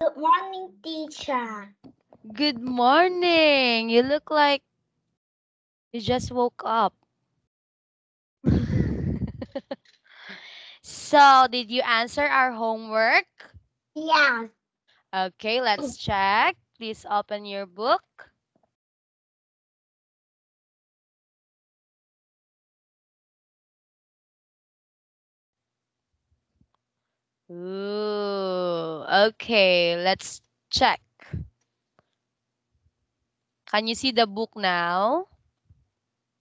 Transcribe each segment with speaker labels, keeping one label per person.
Speaker 1: Good morning, teacher.
Speaker 2: Good morning. You look like you just woke up. So, did you answer our homework?
Speaker 1: Yes.
Speaker 2: Okay, let's check. Please open your book. Ooh, okay, let's check. Can you see the book now?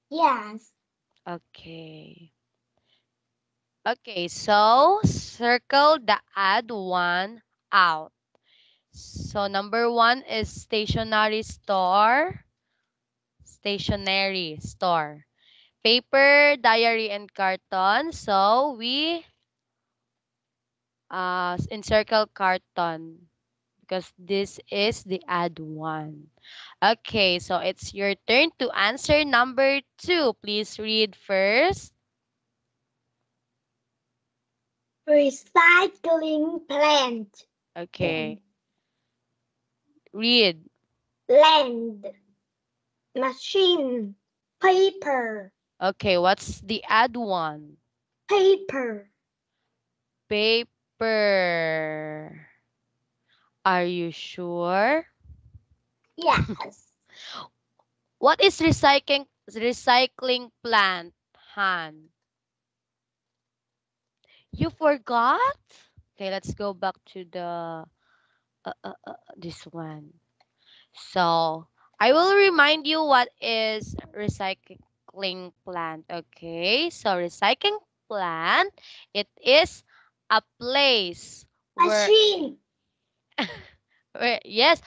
Speaker 1: Yes.
Speaker 2: Okay. Okay, so circle the add one out. So number one is stationery store. Paper, diary, and carton. So we encircle carton because this is the add one. Okay, so it's your turn to answer number two. Please read first.
Speaker 1: Recycling plant.
Speaker 2: Okay, read.
Speaker 1: Land. Machine. Paper.
Speaker 2: Okay, what's the add one?
Speaker 1: Paper.
Speaker 2: Paper. Are you sure?
Speaker 1: Yes.
Speaker 2: What is recycling plant, Han? You forgot? Okay, let's go back to the this one. So, I will remind you what is recycling plant. Okay? So, recycling plant, it is a place where
Speaker 1: Machine.
Speaker 2: yes,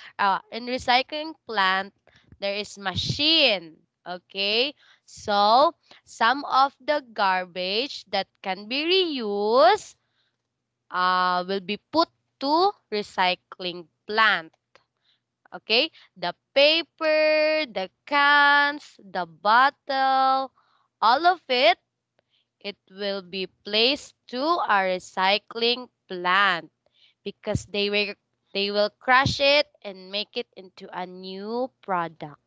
Speaker 2: in recycling plant there is machine. Okay? So, some of the garbage that can be reused will be put to recycling plant. Okay, the paper, the cans, the bottle, all of it, it will be placed to a recycling plant because they will crush it and make it into a new product.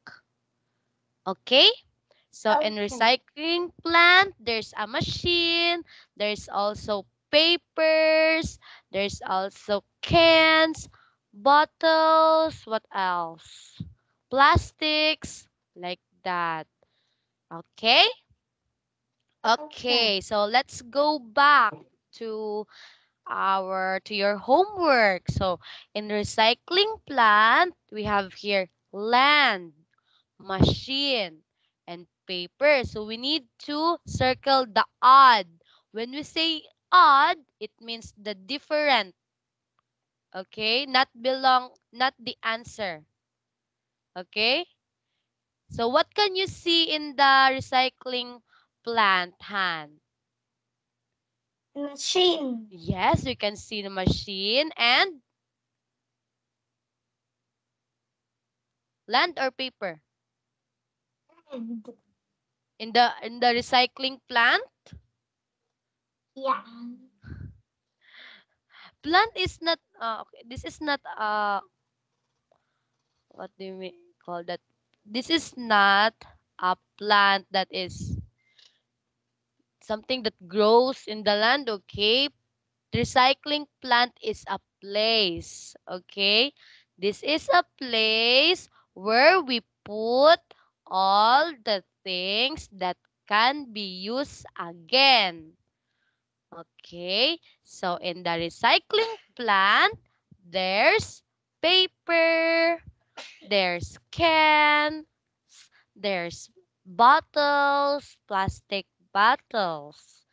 Speaker 2: Okay? So in
Speaker 1: Okay.
Speaker 2: recycling plant, there's a machine, there's also papers, there's also cans, bottles, what else? Plastics, like that. Okay?
Speaker 1: Okay.
Speaker 2: Okay, so let's go back to your homework. So in recycling plant, we have here land, machine, and paper. So we need to circle the odd. When we say odd, it means the different. Okay? Not the answer. Okay? So what can you see in the recycling plant, Han?
Speaker 1: Machine.
Speaker 2: Yes, we can see the machine and land or paper.
Speaker 1: And
Speaker 2: In the recycling plant,
Speaker 1: yeah.
Speaker 2: plant is not okay, this is not what do you call that? This is not a plant that is something that grows in the land, okay? Recycling plant is a place, okay? This is a place where we put all the things that can be used again. Okay, so in the recycling plant, there's paper, there's cans, there's bottles, plastic bottles.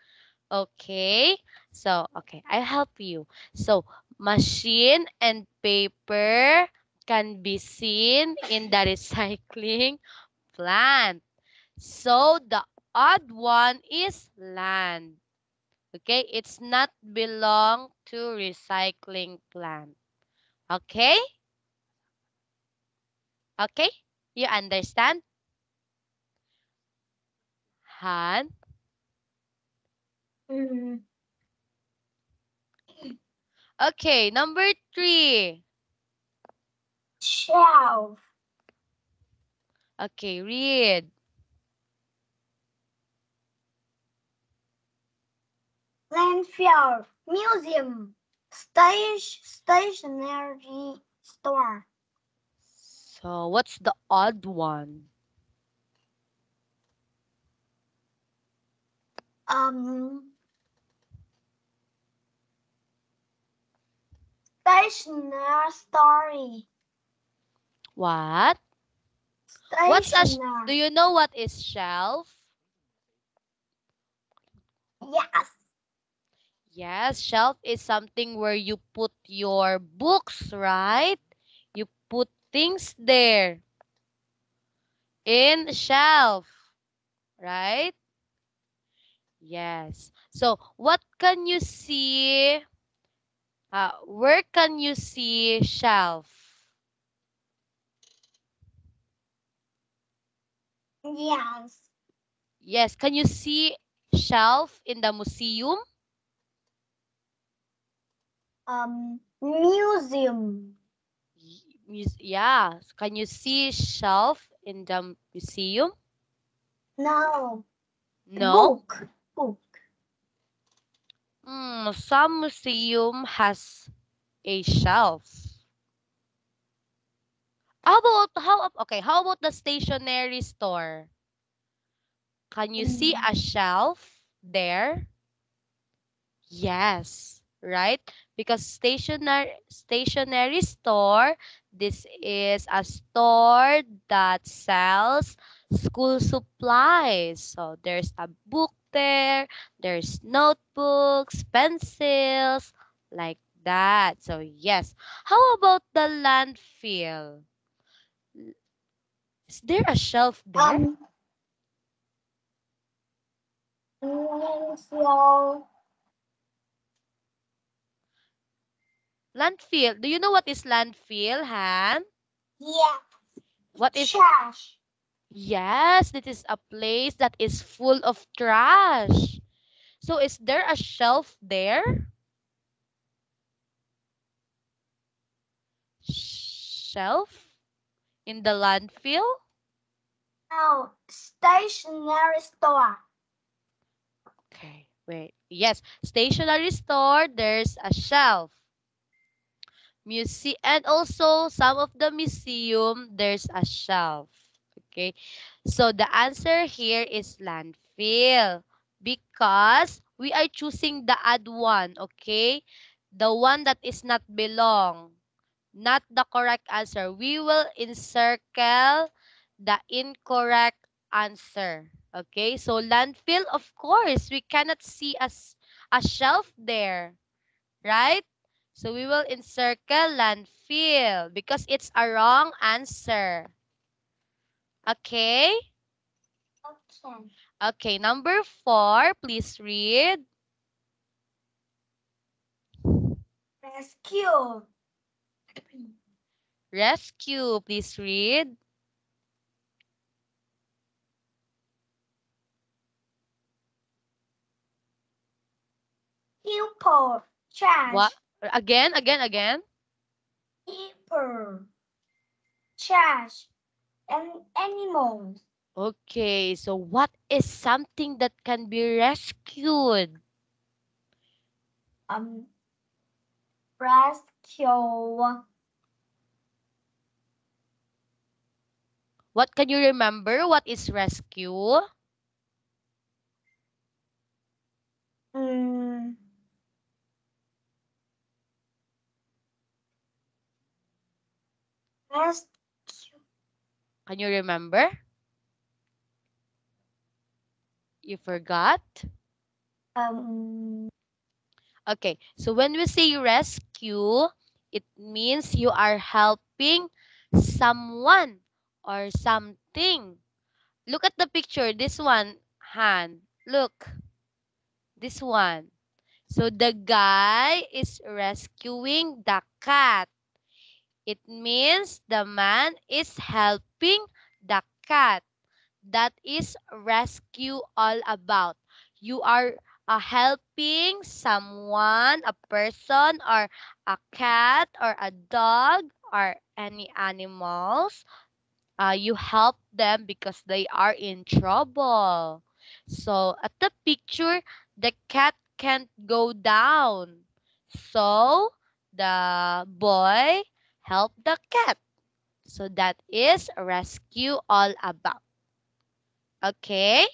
Speaker 2: Okay, so okay, I'll help you. So machine and paper can be seen in the recycling plant. So the odd one is land. Okay, it's not belong to recycling plant. Okay? Okay? You understand? Han?
Speaker 1: Mm.
Speaker 2: Okay, number three. Okay, read.
Speaker 1: Landfill. Museum. Stationery store.
Speaker 2: So, what's the odd one?
Speaker 1: Um. Stationery story.
Speaker 2: What? What's a do
Speaker 1: Stationery.
Speaker 2: you know what is shelf?
Speaker 1: Yes.
Speaker 2: Yes, shelf is something where you put your books, right? You put things there in shelf, right? Yes. So, what can you see? Where can you see shelf?
Speaker 1: Yes.
Speaker 2: Yes, can you see shelf in the museum?
Speaker 1: Museum.
Speaker 2: Yeah. Can you see shelf in the museum?
Speaker 1: No.
Speaker 2: No.
Speaker 1: Book. Book.
Speaker 2: Some museum has a shelf. How about the stationery store? Can you see
Speaker 1: Mm.
Speaker 2: a shelf there? Yes, right? Because stationery store, this is a store that sells school supplies. So there's a book there, there's notebooks, pencils, like that. So yes. How about the landfill? Is there a shelf there?
Speaker 1: Um. Landfill.
Speaker 2: Landfill. Do you know what is landfill, Han?
Speaker 1: Yeah.
Speaker 2: What is
Speaker 1: Trash.
Speaker 2: Yes, this is a place that is full of trash. So is there a shelf there? Shelf in the landfill?
Speaker 1: No. Stationery store.
Speaker 2: Okay, wait. Yes, stationery store, there's a shelf. And also some of the museum, there's a shelf. Okay, so the answer here is landfill because we are choosing the odd one. Okay, the one that is not belong, not the correct answer. We will encircle the incorrect answer. Okay, so landfill, of course, we cannot see a shelf there, right? So we will encircle landfill because it's a wrong answer. Okay?
Speaker 1: Okay.
Speaker 2: Okay, number 4, please read.
Speaker 1: Rescue.
Speaker 2: Rescue, please read.
Speaker 1: Keeper.
Speaker 2: What?
Speaker 1: Trash.
Speaker 2: Again.
Speaker 1: Keeper. Trash. And animals.
Speaker 2: Okay, so what is something that can be rescued?
Speaker 1: Um. Rescue.
Speaker 2: What can you remember? What is rescue?
Speaker 1: Mm, rescue.
Speaker 2: Can you remember? You forgot?
Speaker 1: Um.
Speaker 2: Okay, so when we say rescue, it means you are helping someone or something. Look at the picture, this one, Han. Look, this one. So the guy is rescuing the cat. It means the man is helping the cat. That is rescue all about. You are helping someone, a person, or a cat, or a dog, or any animals you help them because they are in trouble. So at the picture, the cat can't go down. So the boy helped the cat. So that is rescue all about. Okay?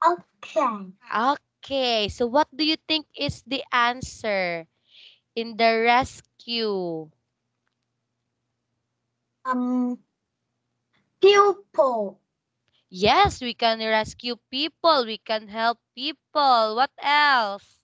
Speaker 1: Okay.
Speaker 2: Okay. So what do you think is the answer in the rescue?
Speaker 1: Pupil.
Speaker 2: Yes, we can rescue people. We can help people. What else?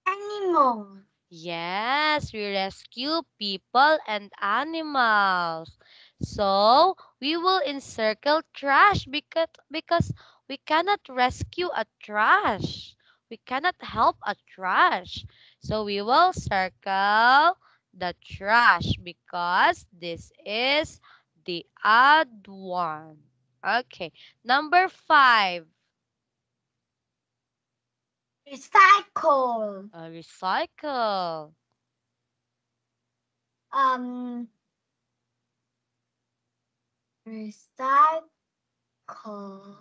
Speaker 1: Animal.
Speaker 2: Yes, we rescue people and animals. So, we will encircle trash because we cannot rescue a trash. We cannot help a trash. So, we will circle the trash because this is the odd one. Okay, number 5.
Speaker 1: Recycle.
Speaker 2: Recycle.
Speaker 1: Um. Recycle.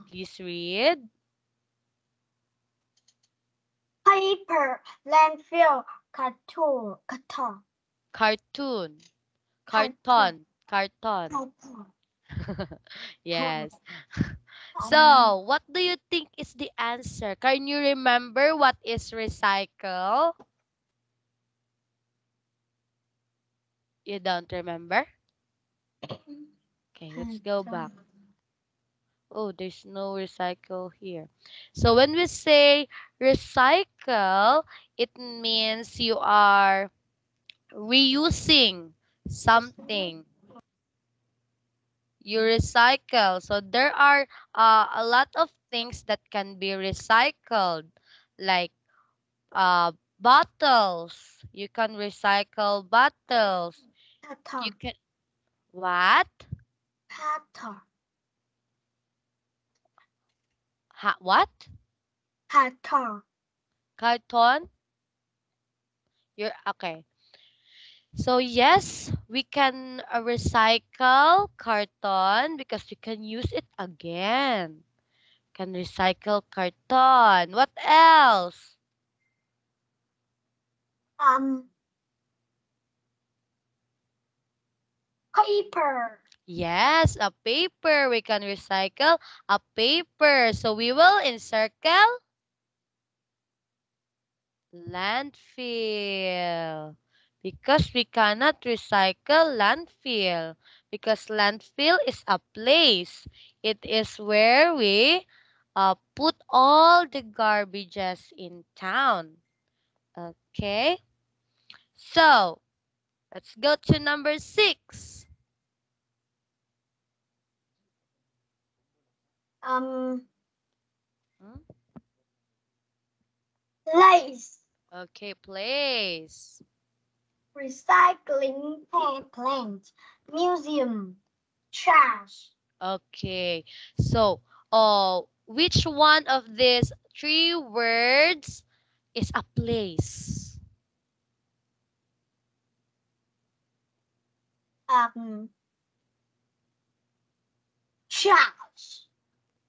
Speaker 2: Please read.
Speaker 1: Paper. Landfill. Carton.
Speaker 2: Cartoon.
Speaker 1: Carton.
Speaker 2: Carton.
Speaker 1: Carton.
Speaker 2: Yes.
Speaker 1: Um.
Speaker 2: So, what do you think is the answer? Can you remember what is recycle? You don't remember? Okay, let's go back. Oh, there's no recycle here. So, when we say recycle, it means you are reusing something. You recycle. So there are a lot of things that can be recycled, like bottles. You can recycle bottles. You
Speaker 1: Carton.
Speaker 2: can what?
Speaker 1: Carton.
Speaker 2: What?
Speaker 1: Carton.
Speaker 2: Carton? You're okay. So yes, we can recycle carton because you can use it again. Can recycle carton. What else?
Speaker 1: Um. Paper.
Speaker 2: Yes, a paper. We can recycle a paper. So we will encircle landfill. Because we cannot recycle landfill. Because landfill is a place. It is where we put all the garbages in town. Okay. So let's go to number 6.
Speaker 1: Um.
Speaker 2: Hmm?
Speaker 1: Lace.
Speaker 2: Okay, place.
Speaker 1: Recycling plant. Museum. Trash.
Speaker 2: Okay. So, which one of these 3 words is a place?
Speaker 1: Um. Trash.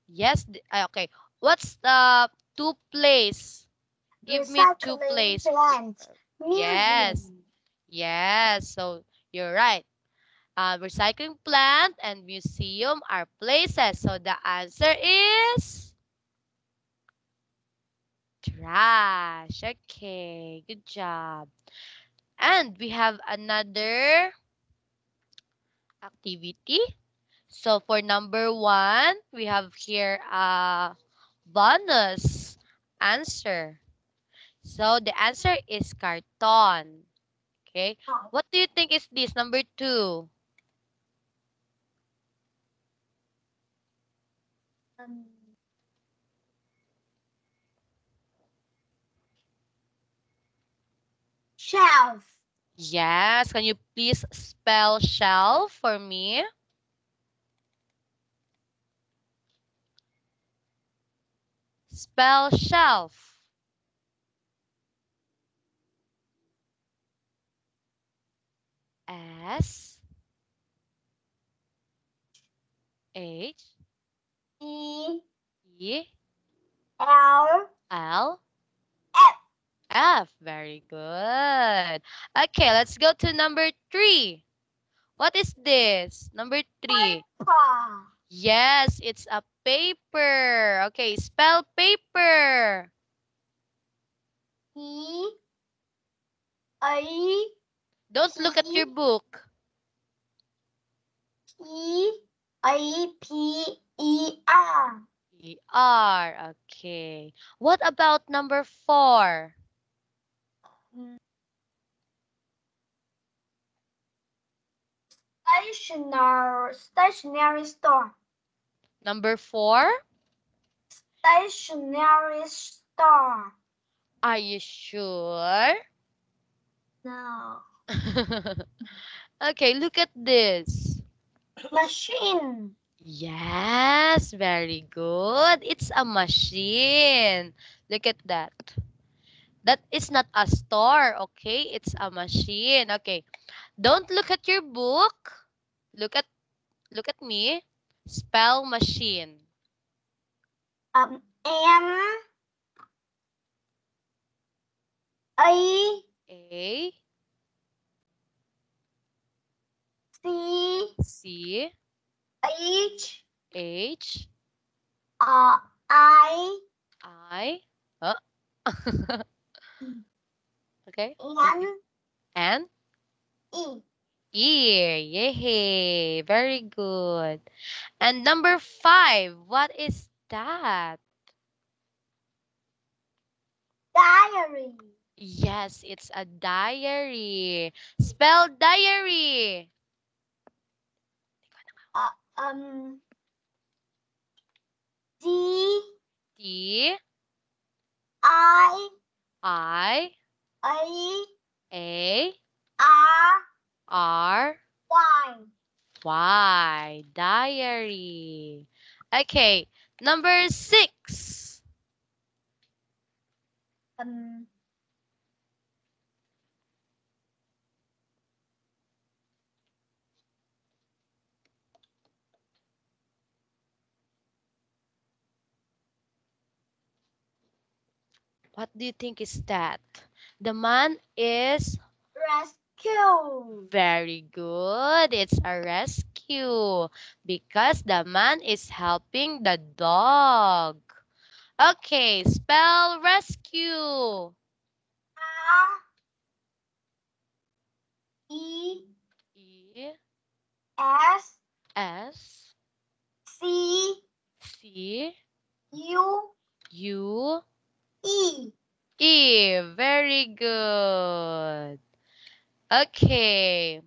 Speaker 2: Yes. Okay. What's the two place? Give me two
Speaker 1: Recycling
Speaker 2: place.
Speaker 1: plant.
Speaker 2: Yes.
Speaker 1: Museum.
Speaker 2: Yes. So you're right. Recycling plant and museum are places. So the answer is trash. Okay. Good job. And we have another activity. So for number 1, we have here a bonus answer. So the answer is carton. Okay. What do you think is this? Number 2.
Speaker 1: Um, Shelf.
Speaker 2: Yes. Can you please spell shelf for me? Spell shelf. S H,
Speaker 1: E
Speaker 2: E,
Speaker 1: L
Speaker 2: L,
Speaker 1: F.
Speaker 2: F. Very good. Okay, let's go to number 3. What is this? Number 3.
Speaker 1: Paper.
Speaker 2: Yes, it's a paper. Okay, spell paper.
Speaker 1: E I
Speaker 2: Don't look at your book.
Speaker 1: P I P E R.
Speaker 2: ER. Okay. What about number 4?
Speaker 1: Stationery store.
Speaker 2: Number 4?
Speaker 1: Stationery store.
Speaker 2: Are you sure?
Speaker 1: No.
Speaker 2: Okay, look at this.
Speaker 1: Machine.
Speaker 2: Yes, very good. It's a machine. Look at that. That is not a store, okay? It's a machine. Okay. Don't look at your book. Look at me. Spell machine.
Speaker 1: M I
Speaker 2: A
Speaker 1: C
Speaker 2: C
Speaker 1: H
Speaker 2: H
Speaker 1: I
Speaker 2: I oh. Okay.
Speaker 1: N
Speaker 2: And
Speaker 1: E.
Speaker 2: ear. Yay. Very good. And number 5, what is that?
Speaker 1: Diary.
Speaker 2: Yes, it's a diary. Spell diary.
Speaker 1: Um D
Speaker 2: T
Speaker 1: I
Speaker 2: I
Speaker 1: A
Speaker 2: A
Speaker 1: R
Speaker 2: R
Speaker 1: Y.
Speaker 2: Y. Diary. Okay, number 6.
Speaker 1: Um
Speaker 2: What do you think is that? The man is
Speaker 1: Rescue.
Speaker 2: very good. It's a rescue because the man is helping the dog. Okay, spell rescue.
Speaker 1: R E
Speaker 2: E
Speaker 1: S
Speaker 2: S
Speaker 1: C
Speaker 2: C
Speaker 1: U
Speaker 2: U
Speaker 1: E.
Speaker 2: E. Very good. Okay.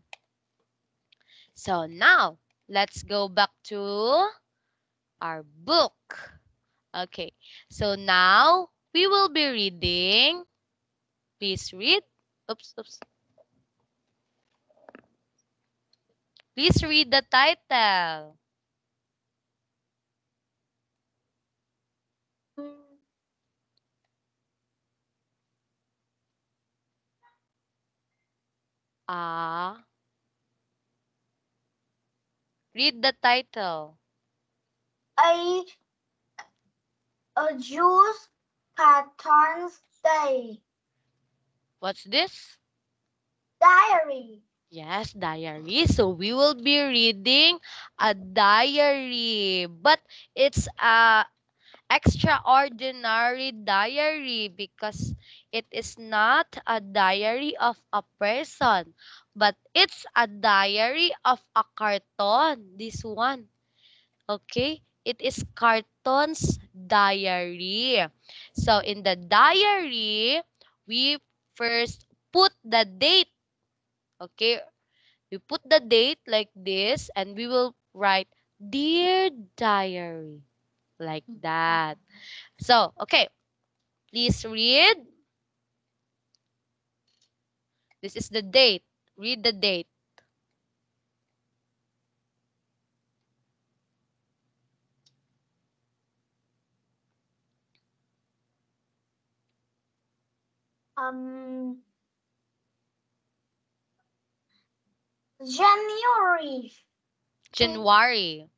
Speaker 2: So now let's go back to our book. Okay. So now we will be reading. Please read. Oops, oops. Please read the title. Ah. Read the title.
Speaker 1: A Juice Cartons Day.
Speaker 2: What's this?
Speaker 1: Diary.
Speaker 2: Yes, diary. So we will be reading a diary, but it's a extraordinary diary because it is not a diary of a person, but it's a diary of a carton. This one. Okay? It is carton's diary. So in the diary, we first put the date. Okay? We put the date like this and we will write Dear Diary like that. So, okay. Please read. This is the date. Read the date.
Speaker 1: January.
Speaker 2: January.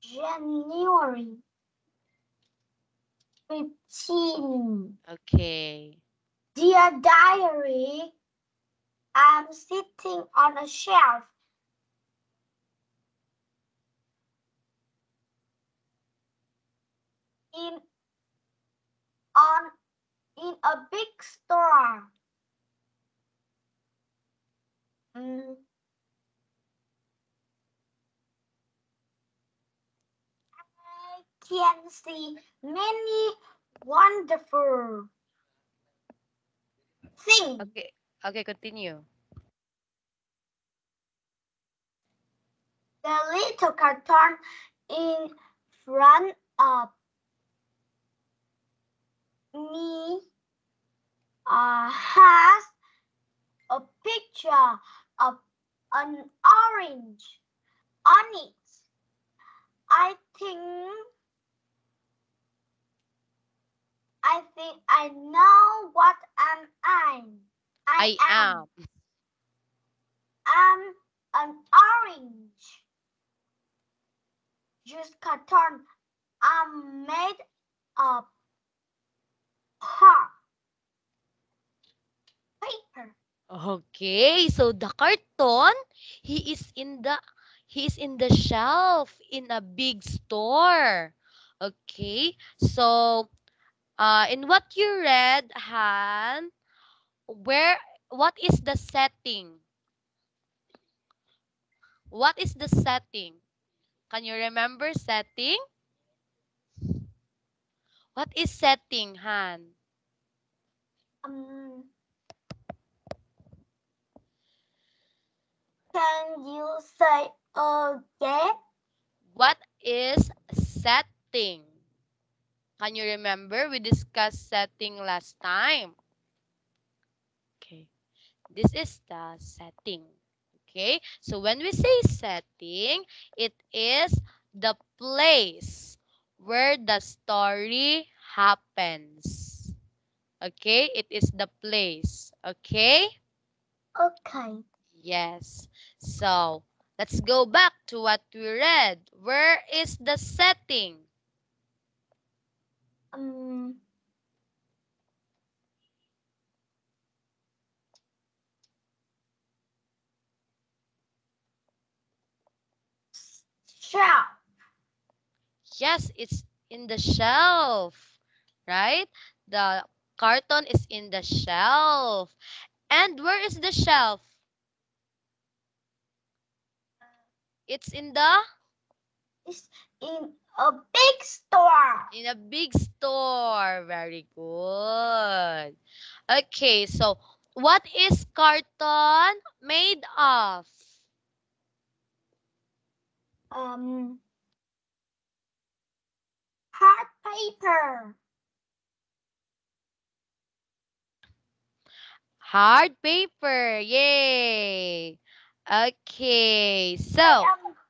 Speaker 1: January 15.
Speaker 2: Okay.
Speaker 1: Dear diary, I'm sitting on a shelf in on in a big store. I can see many wonderful things.
Speaker 2: Okay. Okay, continue.
Speaker 1: The little cartoon in front of me has a picture of an orange on it. I think I know what
Speaker 2: I am.
Speaker 1: I'm an orange juice carton. I'm made of hard paper.
Speaker 2: Okay, so the carton, he is in the shelf in a big store. Okay, so in what you read, Han, where what is the setting? What is the setting? Can you remember setting? What is setting, Han?
Speaker 1: Um, can you say again?
Speaker 2: What is setting? Can you remember we discussed setting last time? Okay. This is the setting. Okay? So when we say setting, it is the place where the story happens. Okay? It is the place. Okay?
Speaker 1: Okay.
Speaker 2: Yes. So, let's go back to what we read. Where is the setting?
Speaker 1: Um, shelf.
Speaker 2: Yes, it's in the shelf, right? The carton is in the shelf. And where is the shelf? It's
Speaker 1: It's in a big store.
Speaker 2: in a big store. Very good. Okay, so what is carton made of?
Speaker 1: Um, hard paper.
Speaker 2: Hard paper. Yay. Okay, so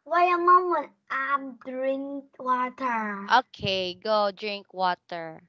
Speaker 1: Wait a moment. I'm drink water.
Speaker 2: okay, go drink water.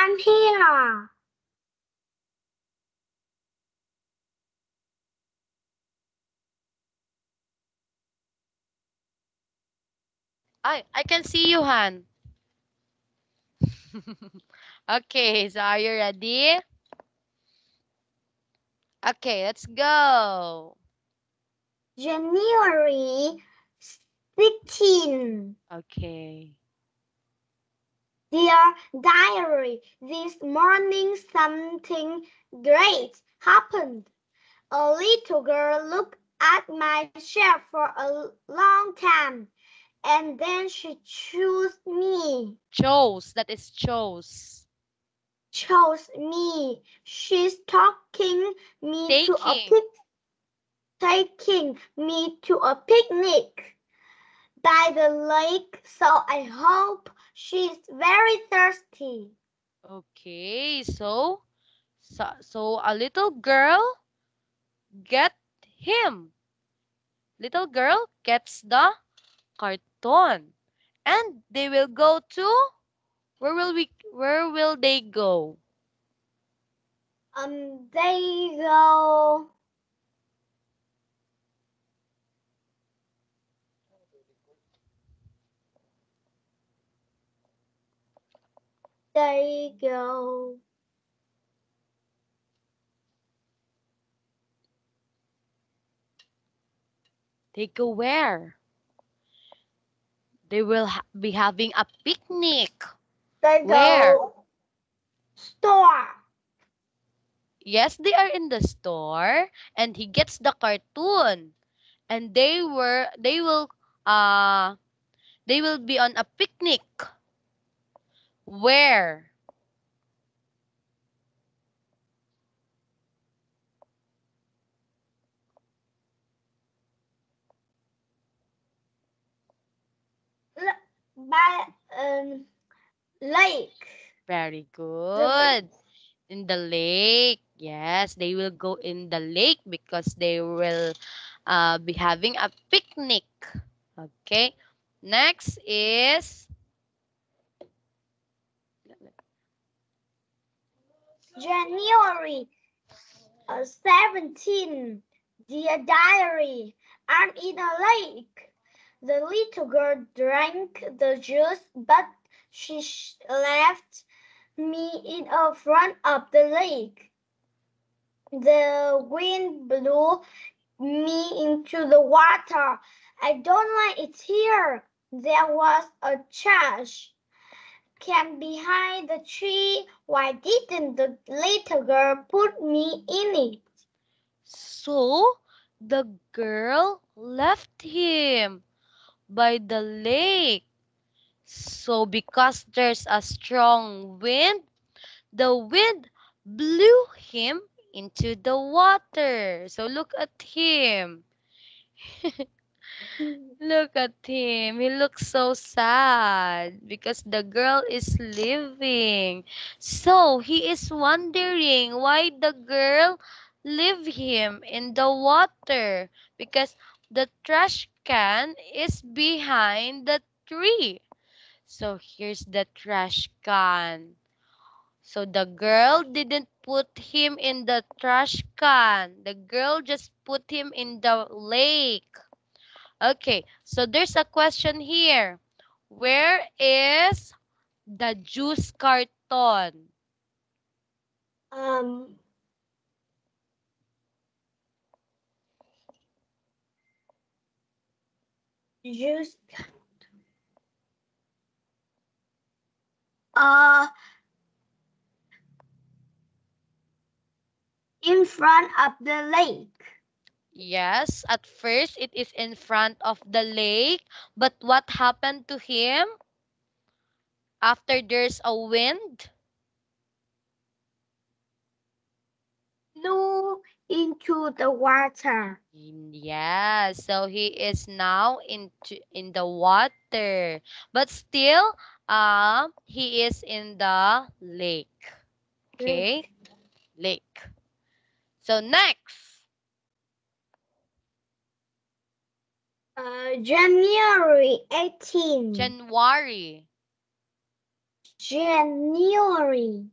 Speaker 1: I'm here.
Speaker 2: I can see you, Han. Okay, so are you ready? Okay, let's go.
Speaker 1: January 16.
Speaker 2: Okay.
Speaker 1: Dear diary, this morning something great happened. A little girl looked at my shelf for a long time, and then she chose me.
Speaker 2: That is chose.
Speaker 1: Chose me. She's taking me to a picnic by the lake, so I hope she's very thirsty.
Speaker 2: Okay, so a little girl get him. Little girl gets the carton, and they will go to where will they go?
Speaker 1: They go. They go.
Speaker 2: They go where? They will be having a picnic.
Speaker 1: They
Speaker 2: Where?
Speaker 1: go. Store.
Speaker 2: Yes, they are in the store, and he gets the cartoon, and uh they will be on a picnic. Where?
Speaker 1: By lake.
Speaker 2: Very
Speaker 1: The lake.
Speaker 2: good. In the lake. Yes, they will go in the lake because they will be having a picnic. Okay. Next is
Speaker 1: January 17. Dear diary, I'm in a lake. The little girl drank the juice, but she left me in front of the lake. The wind blew me into the water. I don't like it here. There was a trash can behind the tree. Why didn't the little girl put me in it?
Speaker 2: so the girl left him by the lake. So because there's a strong wind, the wind blew him into the water. So look at him. Look at him. He looks so sad because the girl is leaving. So he is wondering why the girl leave him in the water because the trash can is behind the tree. So here's the trash can. So the girl didn't put him in the trash can. The girl just put him in the lake. Okay, so there's a question here. Where is the juice carton?
Speaker 1: Um, just uh in front of the lake.
Speaker 2: Yes, at first it is in front of the lake, but what happened to him after there's a wind?
Speaker 1: Flew into the water.
Speaker 2: Yeah, so he is now in the water, but still, he is in the lake. Okay,
Speaker 1: Lake.
Speaker 2: lake. So next,
Speaker 1: January 18.
Speaker 2: January.
Speaker 1: January.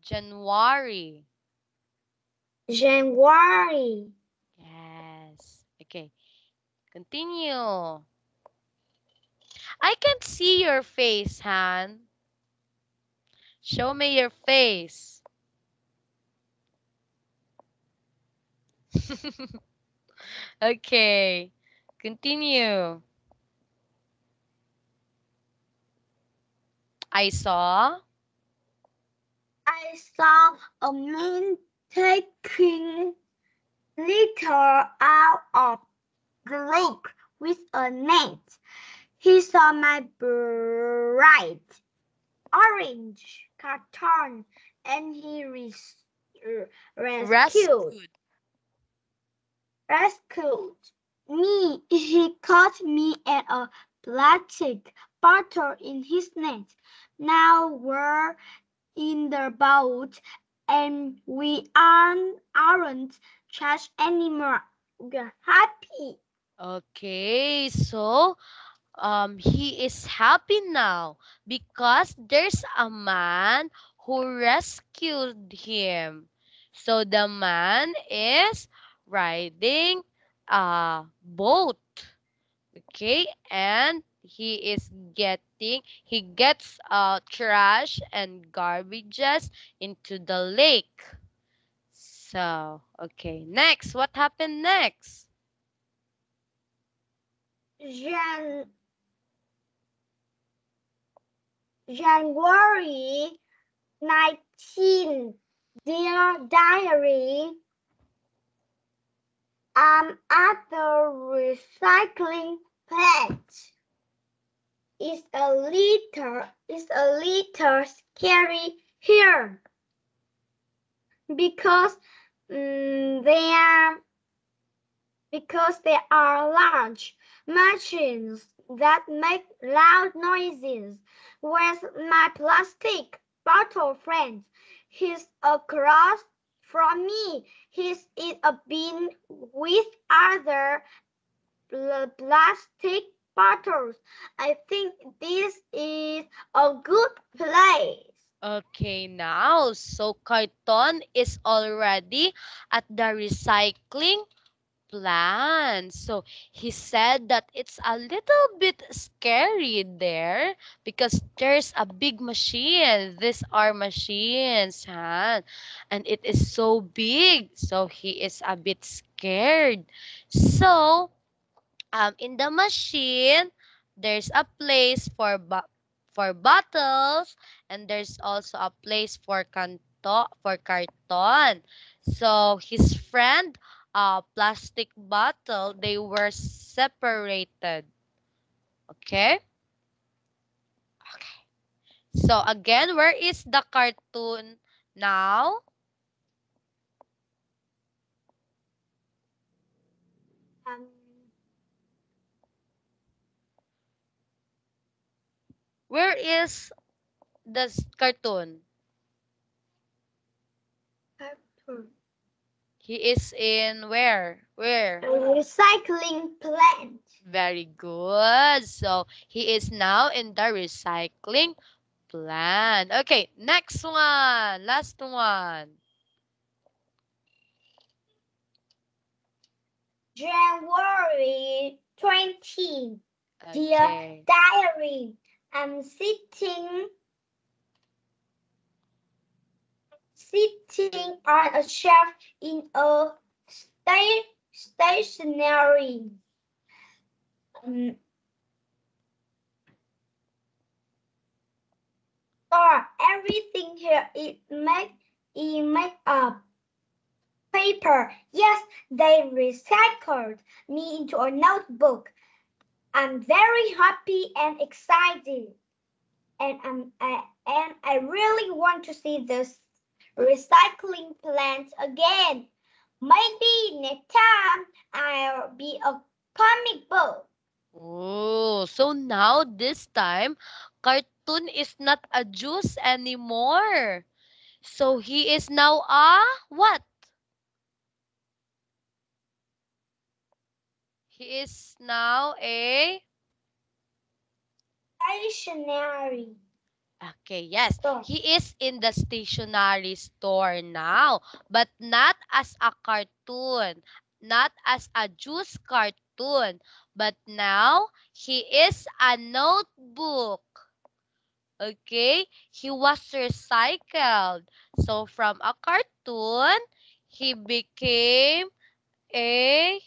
Speaker 2: January.
Speaker 1: January.
Speaker 2: Yes. Okay. Continue. I can't see your face, Han. Show me your face. Okay. Continue. I saw.
Speaker 1: I saw a man taking litter out of the lake with a net. He saw my bright orange carton and he
Speaker 2: Rescued.
Speaker 1: rescued me. He caught me and a plastic bottle in his net. Now we're in the boat and we aren't trash anymore. We're happy.
Speaker 2: Okay. So, he is happy now because there's a man who rescued him. So the man is riding a boat. Okay, and he gets trash and garbages into the lake. So, okay, next, what happened next?
Speaker 1: Jan- January 19. Dear Diary, I'm at the recycling plant. It's a little scary here because they are large machines that make loud noises. Where's my plastic bottle friend? He's across from me. He's in a bin with other plastic bottles. I think this is a good place.
Speaker 2: Okay, now, so Carton is already at the recycling plan. So he said that it's a little bit scary there because there's a big machine. These are machines, huh? And it is so big. So he is a bit scared. So in the machine, there's a place for for bottles, and there's also a place for carton. So his friend, plastic bottle, they were separated. Okay. Okay. So again, where is the cartoon now?
Speaker 1: Um,
Speaker 2: Where is the cartoon? He is in where? Where?
Speaker 1: a recycling plant.
Speaker 2: Very good. So he is now in the recycling plant. Okay, next one. Last one.
Speaker 1: January 20. Dear
Speaker 2: Okay.
Speaker 1: Diary, I'm sitting on a shelf in a stationery store. Everything here is made of paper. Yes, they recycled me into a notebook. I'm very happy and excited, and I really want to see this recycling plant again. Maybe next time I'll be a comic book.
Speaker 2: Oh, so now this time, cartoon is not a juice anymore. So he is now a what? He is now a
Speaker 1: Stationery.
Speaker 2: Okay, yes.
Speaker 1: store.
Speaker 2: He is in the stationery store now, but not as a cartoon, not as a juice cartoon, but now he is a notebook. Okay, he was recycled. So from a cartoon, he became a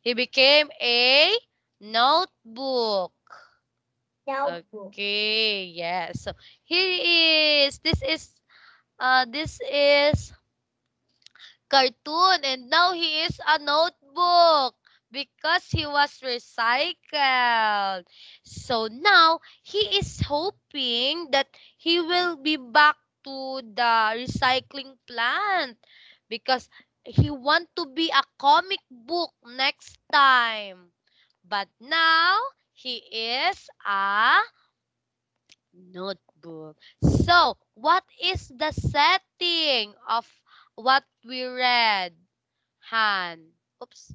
Speaker 2: he became a notebook.
Speaker 1: Notebook.
Speaker 2: Okay, yes. So he is this is cartoon, and now he is a notebook because he was recycled. So now he is hoping that he will be back to the recycling plant because he want to be a comic book next time. But now he is a notebook. So, what is the setting of what we read, Han? Oops.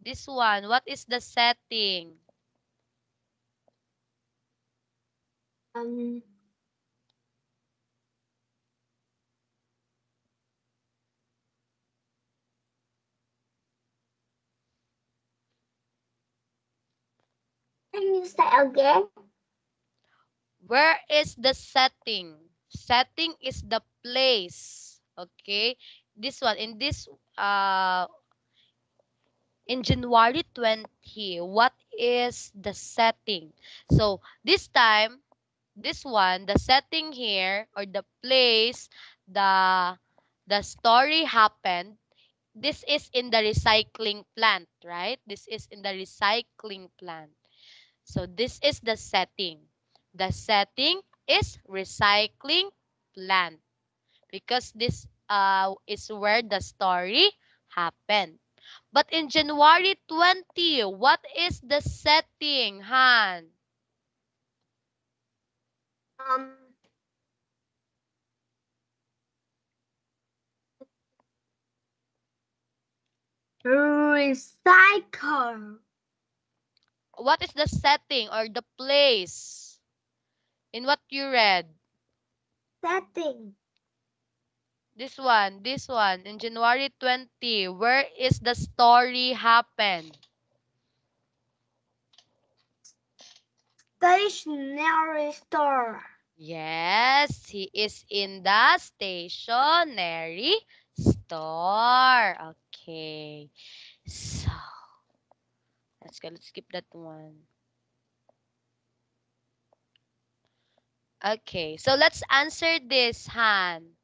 Speaker 2: This one, what is the setting?
Speaker 1: Um, can you say again?
Speaker 2: Where is the setting? Setting is the place. Okay? This one, uh in January 20, what is the setting? So, this time, this one, the setting here or the place, the the story happened. This is in the recycling plant, right? This is in the recycling plant. So this is the setting. The setting is recycling plant because this is where the story happened. But in January 20, what is the setting, Han?
Speaker 1: Um, recycle.
Speaker 2: What is the setting or the place in what you read?
Speaker 1: Setting.
Speaker 2: This one, in January 20, where is the story happened?
Speaker 1: Stationery store.
Speaker 2: Yes, he is in the stationery store. Okay. So, let's skip that one. Okay, so let's answer this, Han.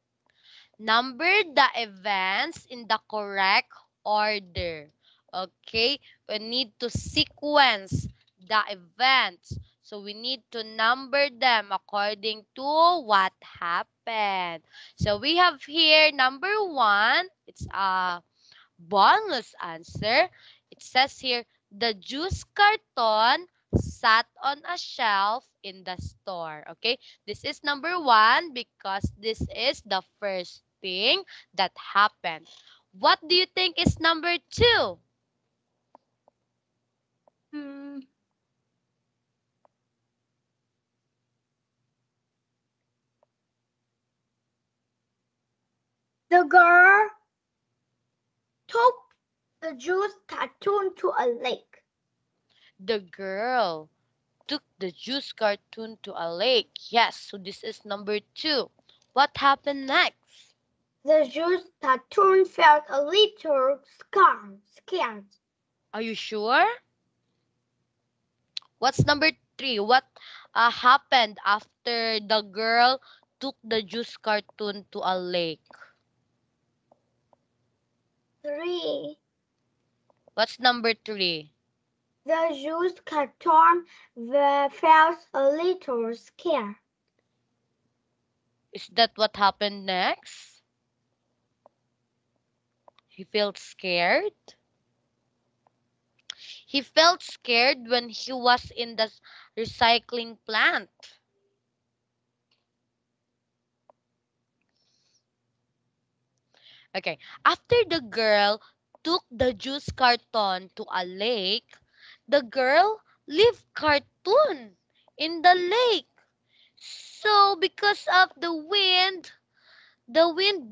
Speaker 2: Number the events in the correct order. Okay, we need to sequence the events. So we need to number them according to what happened. So we have here number one. It's a bonus answer. It says here, the juice carton sat on a shelf in the store. Okay, this is number one because this is the first thing that happened. What do you think is number two?
Speaker 1: Hmm. The girl took the juice cartoon to a lake.
Speaker 2: The girl took the juice cartoon to a lake. Yes, so this is number two. What happened next?
Speaker 1: The juice cartoon felt a little scared.
Speaker 2: Are you sure? What's number three? What happened after the girl took the juice cartoon to a lake?
Speaker 1: 3.
Speaker 2: What's number three?
Speaker 1: The juice cartoon felt a little scared.
Speaker 2: Is that what happened next? He felt scared? He felt scared when he was in the recycling plant. Okay, after the girl took the juice carton to a lake, the girl left cartoon in the lake. So because of the wind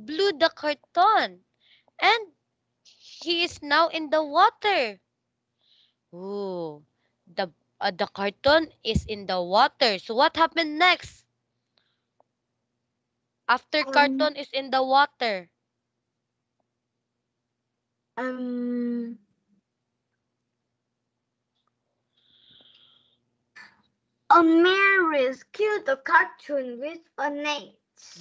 Speaker 2: blew the carton and he is now in the water. Oh, the carton is in the water. So what happened next? After
Speaker 1: Um,
Speaker 2: carton is in the water.
Speaker 1: um, a man rescued the cartoon with a net.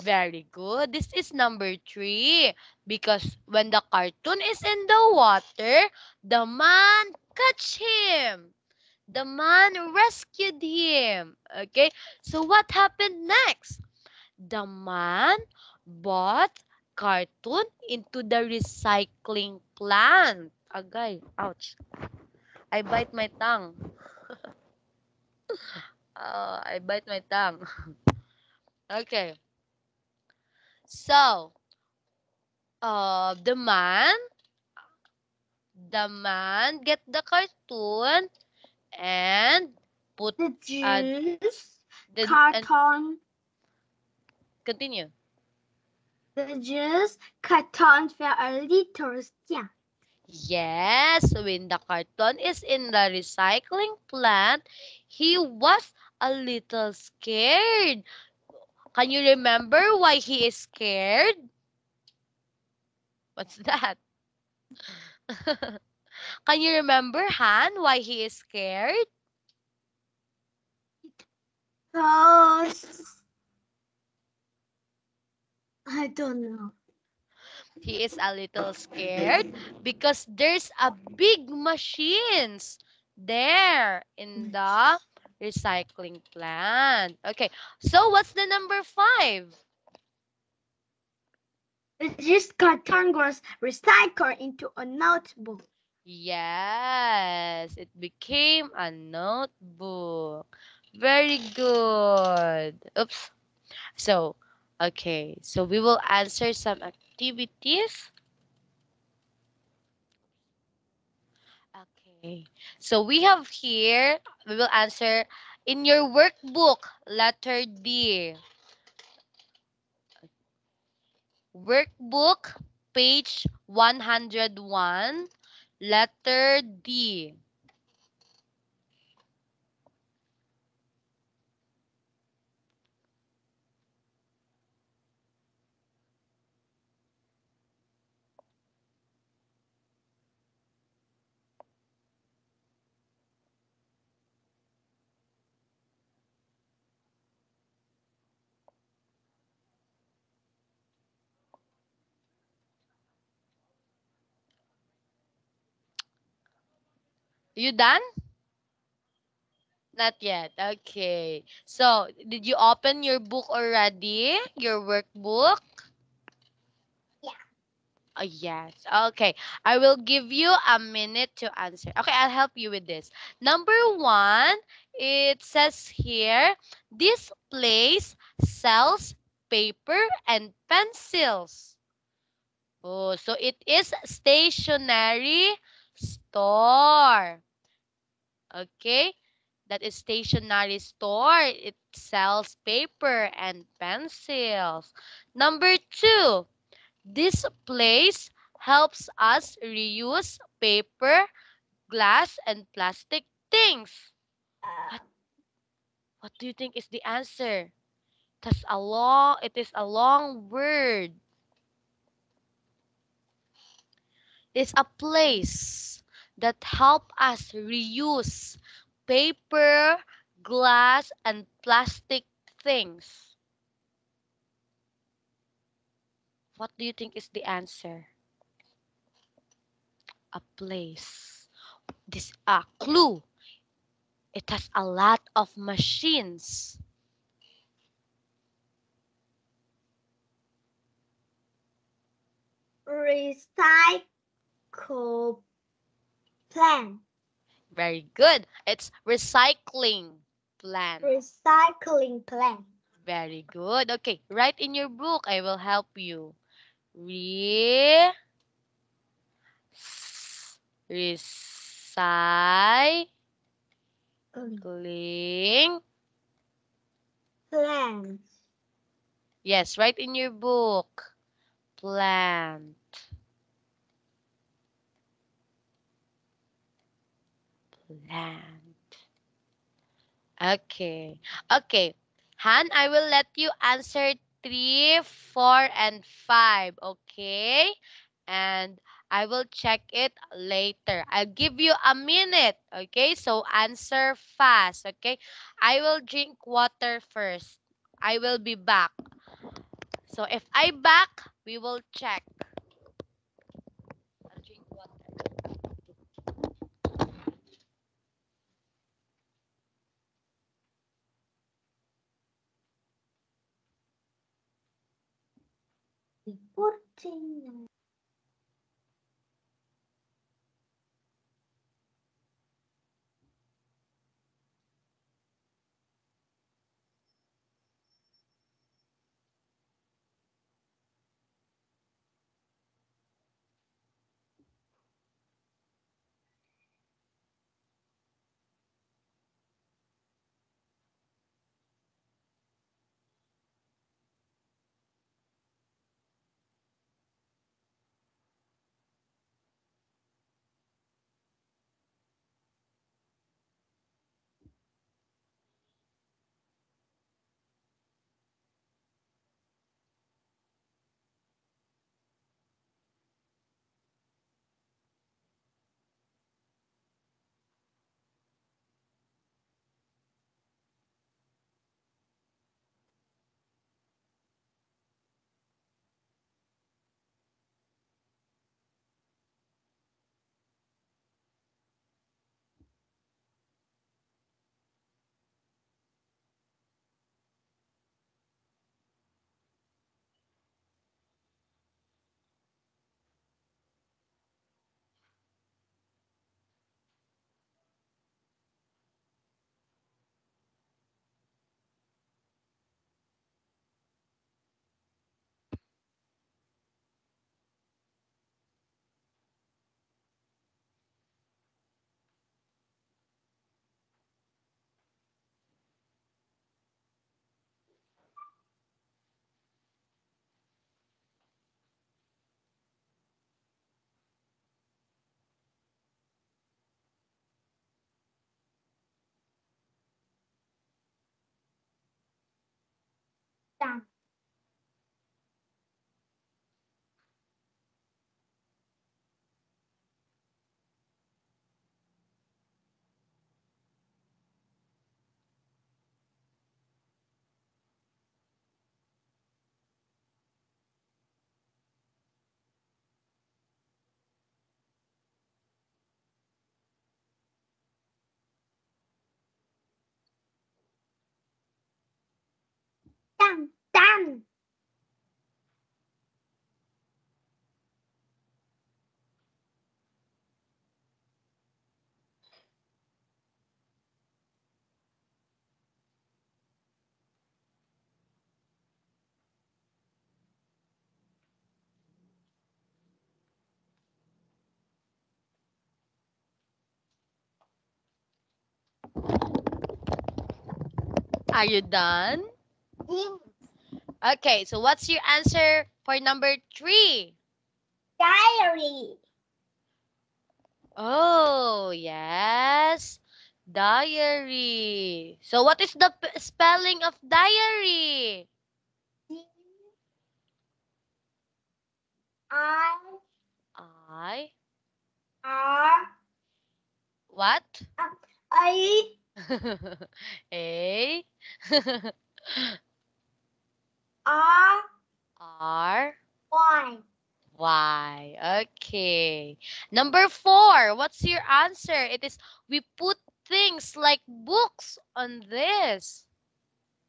Speaker 2: Very good. This is number 3. Because when the cartoon is in the water, the man catch him. The man rescued him. Okay. So what happened next? The man bought cartoon into the recycling plant. Agay. Ouch. I bite my tongue. I bite my tongue. Okay. So, the man get the cartoon and put
Speaker 1: The
Speaker 2: uh
Speaker 1: juice
Speaker 2: and
Speaker 1: carton,
Speaker 2: continue.
Speaker 1: the juice cartons were a little scared.
Speaker 2: Yes, when the carton is in the recycling plant, he was a little scared. Can you remember why he is scared? What's that? Can you remember, Han, why he is scared?
Speaker 1: Because I don't know.
Speaker 2: He is a little scared because there's a big machines there in the recycling plant. Okay, so what's the number 5?
Speaker 1: The juice carton was recycled into a notebook.
Speaker 2: Yes, it became a notebook. Very good. Oops. So, okay, so we will answer some activities. Okay. So we have here, we will answer in your workbook, letter D. Workbook, page 101, letter D. You done? Not yet. Okay. So, did you open your book already? Your workbook?
Speaker 1: Yeah.
Speaker 2: Yes. Okay. I will give you a minute to answer. Okay, I'll help you with this. Number 1, it says here, this place sells paper and pencils. Oh, so it is stationery store. Okay? That is stationery store. It sells paper and pencils. Number 2, this place helps us reuse paper, glass, and plastic things. What,
Speaker 1: Uh,
Speaker 2: what do you think is the answer? It is a long word. It's a place that help us reuse paper, glass, and plastic things. What do you think is the answer? A place. This a clue. It has a lot of machines.
Speaker 1: recycle plant.
Speaker 2: Very good. It's recycling plant.
Speaker 1: Recycling plant.
Speaker 2: Very good. Okay, write in your book. I will help you. Re recycling
Speaker 1: Plant.
Speaker 2: Yes, write in your book. Plant. Plant. Okay. Okay. Han, I will let you answer 3, 4, and 5. Okay? And I will check it later. I'll give you a minute. Okay? So answer fast. Okay? I will drink water first. I will be back. So if I back, we will check. I'll drink water.
Speaker 1: Reporting. Done. Done. Done.
Speaker 2: Are you done?
Speaker 1: Yes.
Speaker 2: Okay, so what's your answer for number 3?
Speaker 1: Diary.
Speaker 2: Oh, yes. Diary. So what is the spelling of diary?
Speaker 1: D I
Speaker 2: I.
Speaker 1: R
Speaker 2: What?
Speaker 1: A
Speaker 2: A.
Speaker 1: R
Speaker 2: R.
Speaker 1: Y.
Speaker 2: Y. Okay. Number 4. What's your answer? It is we put things like books on this.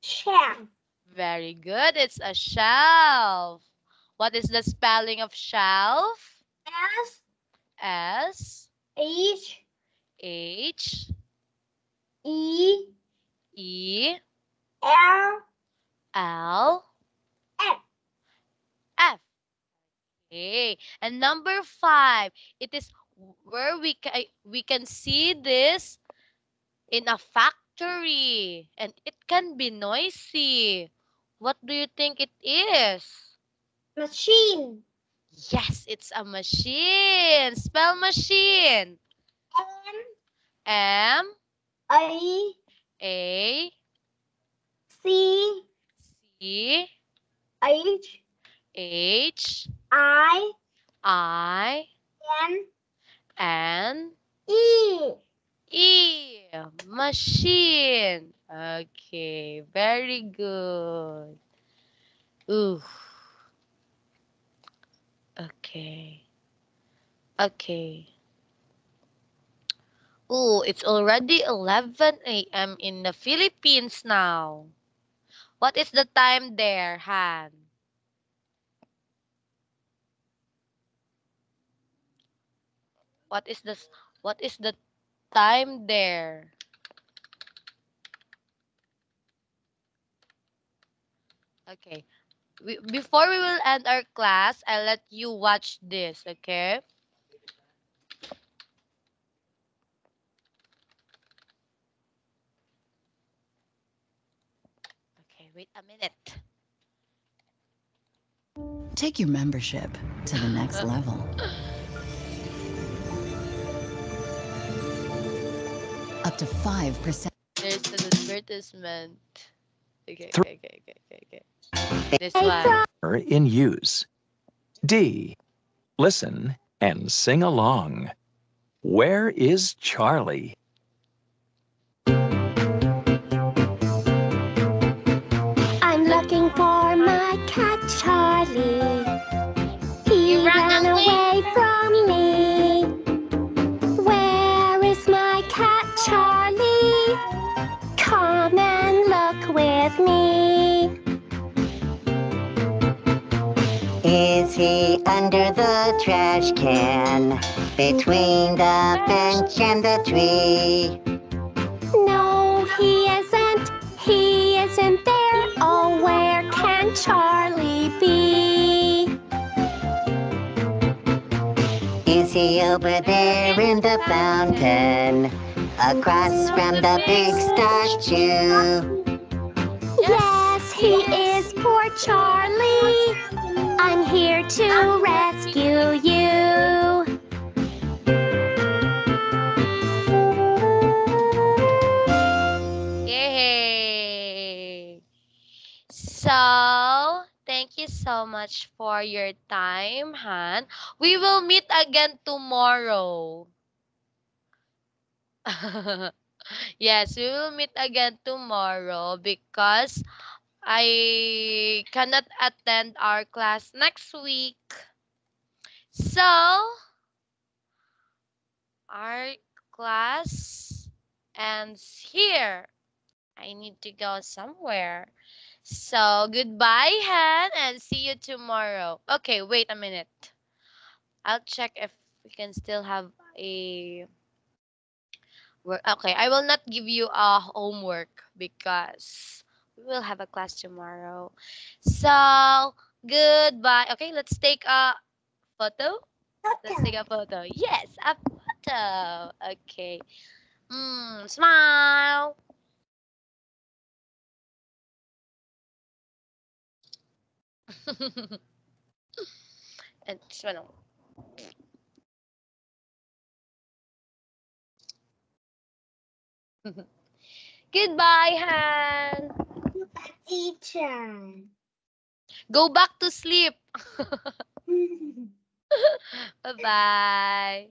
Speaker 1: Shelf.
Speaker 2: Very good. It's a shelf. What is the spelling of shelf?
Speaker 1: S
Speaker 2: S
Speaker 1: H
Speaker 2: H
Speaker 1: E
Speaker 2: E
Speaker 1: L
Speaker 2: L
Speaker 1: F.
Speaker 2: F. Okay. And number 5, it is where we can see this in a factory. factory and it can be noisy. What do you think it is?
Speaker 1: Machine.
Speaker 2: Yes, it's a machine. Spell machine. M
Speaker 1: A
Speaker 2: A
Speaker 1: C
Speaker 2: C
Speaker 1: H
Speaker 2: H
Speaker 1: I
Speaker 2: I
Speaker 1: N
Speaker 2: N
Speaker 1: E.
Speaker 2: E. Machine. Okay, very good. Ooh. Okay. Okay. Ooh, it's already 11 a.m. in the Philippines now. What is the time there, Han? What is the time there? Okay. Before we will end our class, I'll let you watch this, okay? Okay, wait a minute.
Speaker 3: Take your membership to the next level. Up to 5%.
Speaker 2: There's an advertisement. Okay. This one.
Speaker 4: In use. D. Listen and sing along. Where is Charlie?
Speaker 5: I'm looking for my cat Charlie. He ran away from me. Where is my cat Charlie? Come and look with me.
Speaker 6: Is he under the trash can, between the bench and the tree?
Speaker 5: No, he isn't. He isn't there. Oh, where can Charlie be?
Speaker 6: Is he over there in the fountain, across from the big statue?
Speaker 5: Yes, he is, poor Charlie. I'm here to rescue you.
Speaker 2: Yay! So, thank you so much for your time, Han. We will meet again tomorrow. Yes, we will meet again tomorrow because I cannot attend our class next week. So, our class ends here. I need to go somewhere. So, goodbye, Han, and see you tomorrow. Okay, wait a minute. I'll check if we can still have a work. Okay, I will not give you a homework because we will have a class tomorrow. So, goodbye. Okay, let's take a photo. Let's take a photo. Yes, a photo. Okay. Smile. And this one. Goodbye, Han.
Speaker 1: Teacher.
Speaker 2: Go back to sleep. Bye-bye.